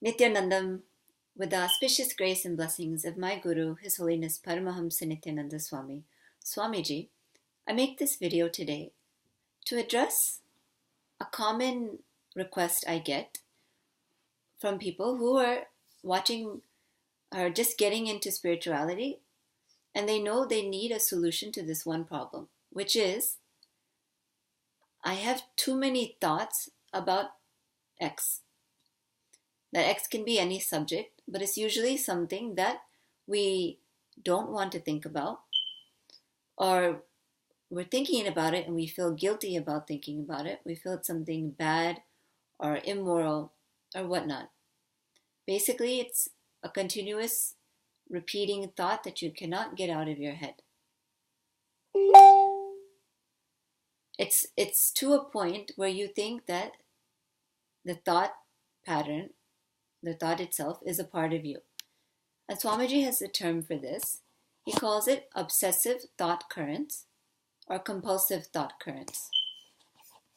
Nithyanandam, with the auspicious grace and blessings of my Guru, His Holiness Paramahamsa Nithyananda Swami, Swamiji, I make this video today to address a common request I get from people who are watching or just getting into spirituality, and they know they need a solution to this one problem, which is I have too many thoughts about X. That X can be any subject, but it's usually something that we don't want to think about, or we're thinking about it and we feel guilty about thinking about it. We feel it's something bad or immoral or whatnot. Basically, it's a continuous repeating thought that you cannot get out of your head. It's to a point where you think that the thought pattern, the thought itself, is a part of you. And Swamiji has a term for this. He calls it obsessive thought currents or compulsive thought currents.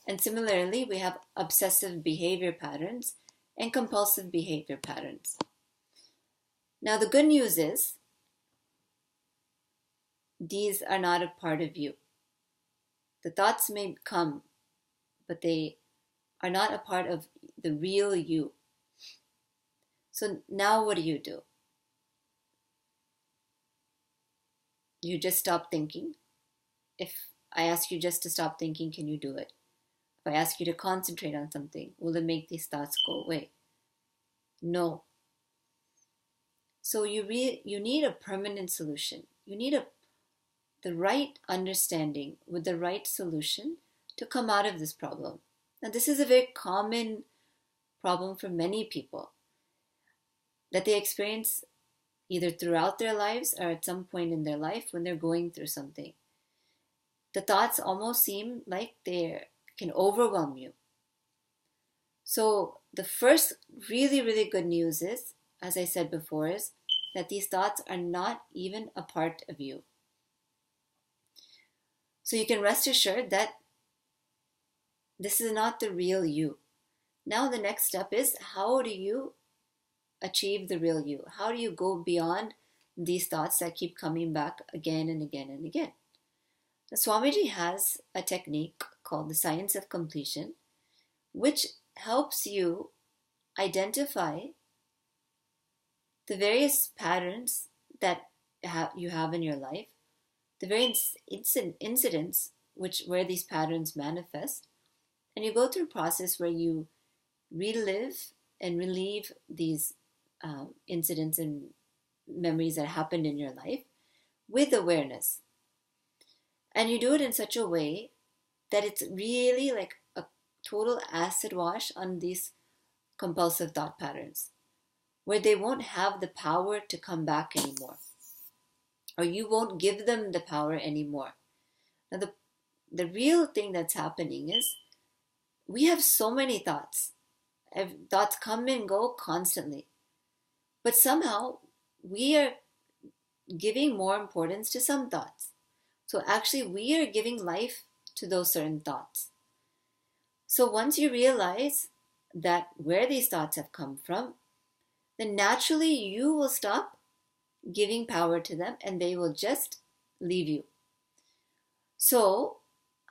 And similarly, we have obsessive behavior patterns and compulsive behavior patterns. Now, the good news is these are not a part of you. The thoughts may come, but they are not a part of the real you. So now what do? You just stop thinking. If I ask you just to stop thinking, can you do it? If I ask you to concentrate on something, will it make these thoughts go away? No. So you need a permanent solution. You need the right understanding with the right solution to come out of this problem. Now, this is a very common problem for many people that they experience either throughout their lives or at some point in their life when they're going through something. The thoughts almost seem like they can overwhelm you. So the first really, really good news is, as I said before, is that these thoughts are not even a part of you. So you can rest assured that this is not the real you. Now the next step is, how do you achieve the real you? How do you go beyond these thoughts that keep coming back again and again and again? The Swamiji has a technique called the science of completion, which helps you identify the various patterns that you have in your life, the various incidents where these patterns manifest, and you go through a process where you relive and relieve these incidents and memories that happened in your life with awareness. And you do it in such a way that it's really like a total acid wash on these compulsive thought patterns, where they won't have the power to come back anymore, or you won't give them the power anymore. Now, the real thing that's happening is we have so many thoughts. Thoughts come and go constantly. But somehow we are giving more importance to some thoughts. So actually we are giving life to those certain thoughts. So once you realize that where these thoughts have come from, then naturally you will stop giving power to them and they will just leave you. So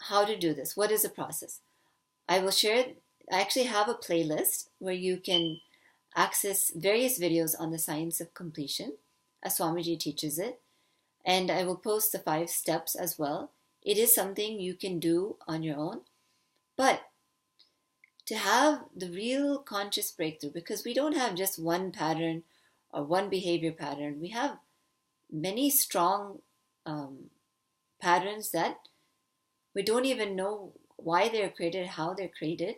how to do this? What is the process? I actually have a playlist where you can access various videos on the science of completion, as Swamiji teaches it. And I will post the 5 steps as well. It is something you can do on your own. But to have the real conscious breakthrough, because we don't have just one pattern or one behavior pattern, we have many strong patterns that we don't even know why they're created, how they're created.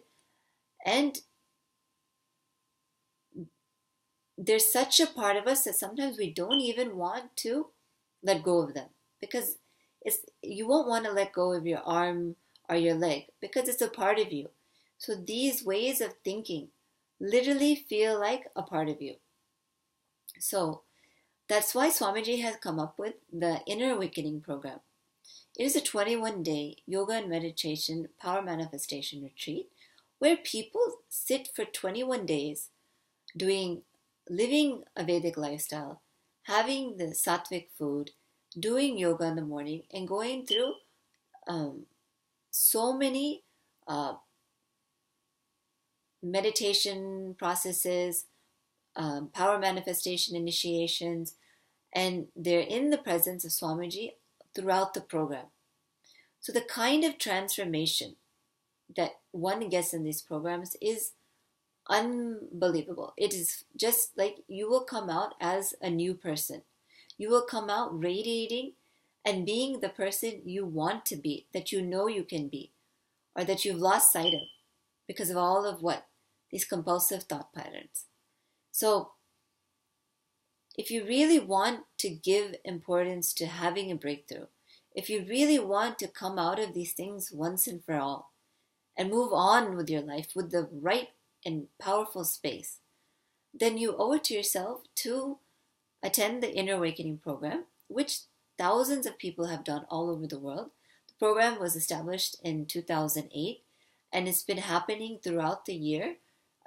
And there's such a part of us that sometimes we don't even want to let go of them, because you won't want to let go of your arm or your leg because it's a part of you. So these ways of thinking literally feel like a part of you. So that's why Swamiji has come up with the Inner Awakening program. It is a 21-day yoga and meditation power manifestation retreat where people sit for 21 days living a Vedic lifestyle, having the sattvic food, doing yoga in the morning, and going through so many uh, meditation processes, power manifestation initiations, and they're in the presence of Swamiji throughout the program. So the kind of transformation that one gets in these programs is unbelievable. It is just like you will come out as a new person. You will come out radiating and being the person you want to be, that you know you can be, or that you've lost sight of because of all of what? These compulsive thought patterns. So if you really want to give importance to having a breakthrough, if you really want to come out of these things once and for all and move on with your life with the right and powerful space, then you owe it to yourself to attend the Inner Awakening program, which thousands of people have done all over the world. The program was established in 2008 and it's been happening throughout the year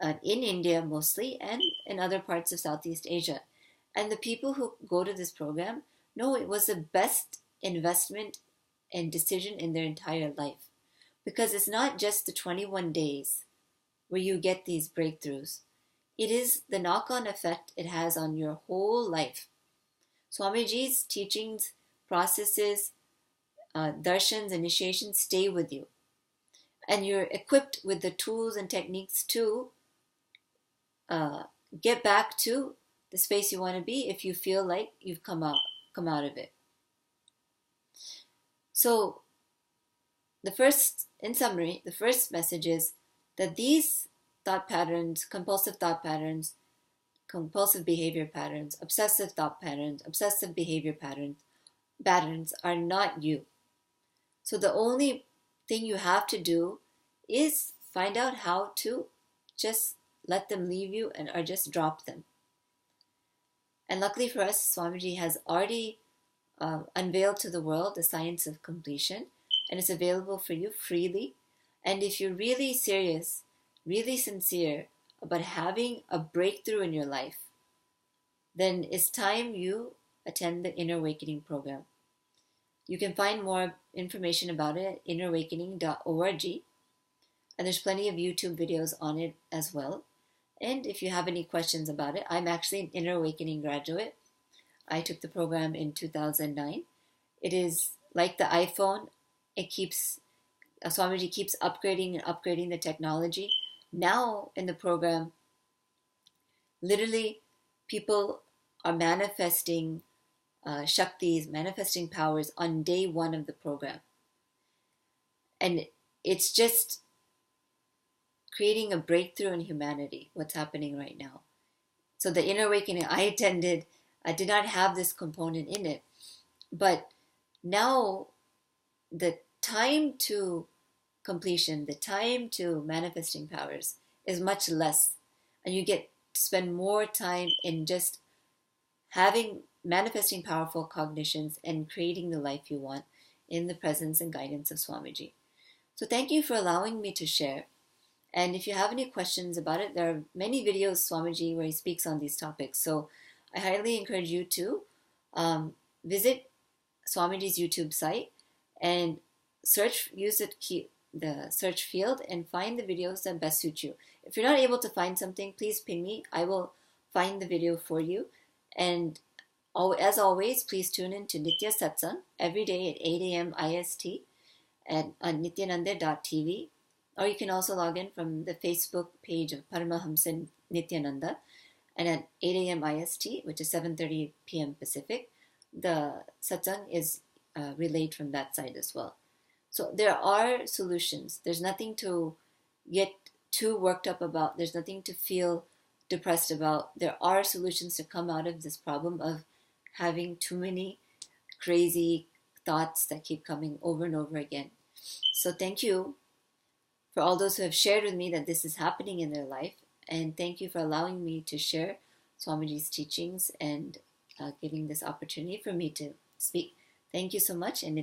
in India mostly and in other parts of Southeast Asia. And the people who go to this program know it was the best investment and decision in their entire life, because it's not just the 21 days where you get these breakthroughs. It is the knock-on effect it has on your whole life. Swamiji's teachings, processes, darshans, initiations stay with you. And you're equipped with the tools and techniques to get back to the space you want to be if you feel like you've come out of it. So in summary, the first message is that these thought patterns, compulsive thought patterns, compulsive behavior patterns, obsessive thought patterns, obsessive behavior patterns are not you. So the only thing you have to do is find out how to just let them leave you or just drop them. And luckily for us, Swamiji has already unveiled to the world the science of completion, and it's available for you freely. And if you're really serious, really sincere about having a breakthrough in your life, then it's time you attend the Inner Awakening program. You can find more information about it at innerawakening.org, and there's plenty of YouTube videos on it as well. And if you have any questions about it, I'm actually an Inner Awakening graduate. I took the program in 2009. It is like the iPhone. Swamiji keeps upgrading and upgrading the technology. Now in the program, literally people are manifesting Shaktis, manifesting powers on day one of the program. And it's just creating a breakthrough in humanity, what's happening right now. So the Inner Awakening I attended, I did not have this component in it. But now the time to completion, the time to manifesting powers is much less. And you get to spend more time in just manifesting powerful cognitions and creating the life you want in the presence and guidance of Swamiji. So thank you for allowing me to share. And if you have any questions about it, there are many videos Swamiji where he speaks on these topics. So I highly encourage you to visit Swamiji's YouTube site and use the search field and find the videos that best suit you. If you're not able to find something, please ping me. I will find the video for you. And as always, please tune in to Nitya Satsang every day at 8 a.m. IST on nithyananda.tv. Or you can also log in from the Facebook page of Paramahamsa Nithyananda. And at 8 a.m. IST, which is 7:30 p.m. Pacific, the satsang is relayed from that side as well. So there are solutions. There's nothing to get too worked up about. There's nothing to feel depressed about. There are solutions to come out of this problem of having too many crazy thoughts that keep coming over and over again. So thank you for all those who have shared with me that this is happening in their life. And thank you for allowing me to share Swamiji's teachings and giving this opportunity for me to speak. Thank you so much. And